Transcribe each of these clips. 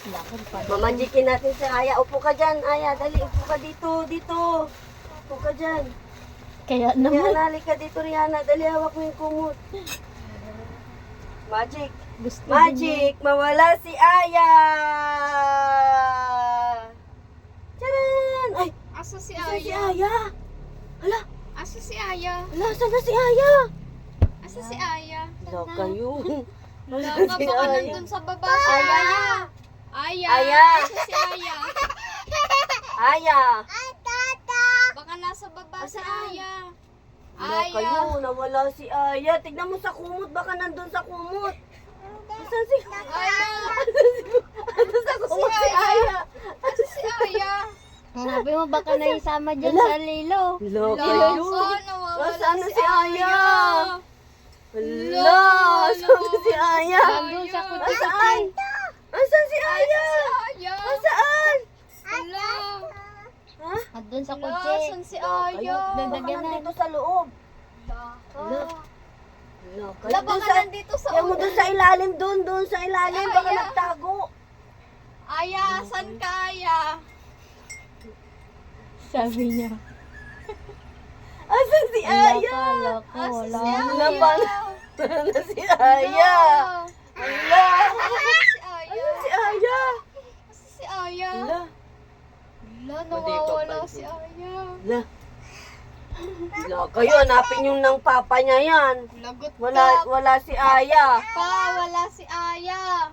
Lakad pa. Mamajikin natin si Aya. Upo ka dyan, Aya. Dali, upo ka dito, dito. Upo ka dyan. Kaya naman. Rihanna, halika dito, Rihanna. Dali, hawak mo yung kumot. Magic. Gusto Magic! Mawala si Aya! Tcharan! Ay! Asa si Asan si Aya? Aya? Hala! Asa si Aya? Hala, saan na si Aya? Asa si Aya? Hala kayo. Wala Asan ka si baka Aya? nandun sa baba si Aya. Aya. Aya. Asa si Aya? Aya! Baka nasa baba si Asaan? Aya. Hala Aya. kayo, nawala si Aya. Tignan mo sa kumot, baka nandun sa kumot. Asan si Aya. Nandun sa kumot si Aya. Asa si Aya? Sabi mo baka naisama dyan sa lilo. Hala Wala. kayo. Oh, nawawala Nasaan na si si Aya? Aya. Hala, saan na si Aya? Nandun sa kutsi. Nasaan? Nasaan si Aya? Aya. Nasaan? Hala. Ha? Nandun sa Hala, kutsi. saan si Aya? Baka nandito sa loob. Hala. Hala, Hala, baka nandito sa Kaya mo doon sa ilalim, doon sa ilalim, baka Aya. nagtago. Aya, saan ka Aya? Sabi niya. Asan si Aya? Loko, Asa si loko. Aya? Wala pa na si Aya. Hala. Si Aya. Asan si Aya? Asa si Aya? Hala. Hala, nawawala si Aya. Hala. Hala, kayo hanapin yung ng papa niya yan. Lagot Wala si Aya. Pa, wala si Aya.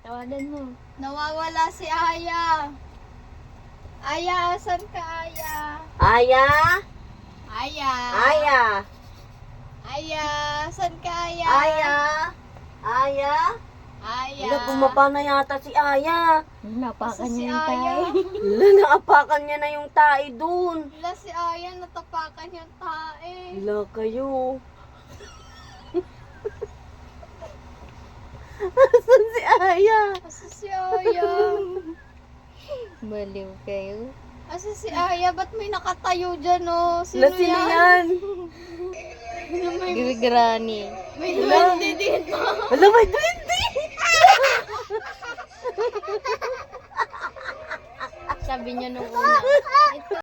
Tawanan mo. Nawawala si Aya. Aya, asan ka Aya? Aya? Aya. Aya? Aya, asan ka Aya? Aya? Aya? Aya. Hala, bumaba na yata si Aya. Napakan Asa si niya yung Aya? tayo. Hala, naapakan niya na yung tae dun. Wala si Aya, natapakan yung tae. Hala kayo. Asan si Aya? Asa si Aya? Baliw kayo. Asa si Aya? Ba't may nakatayo dyan, oh? Sino Hala, sino yan? Granny. May duwende dito. Hala, may 20! Sabi niya nung una. Ito.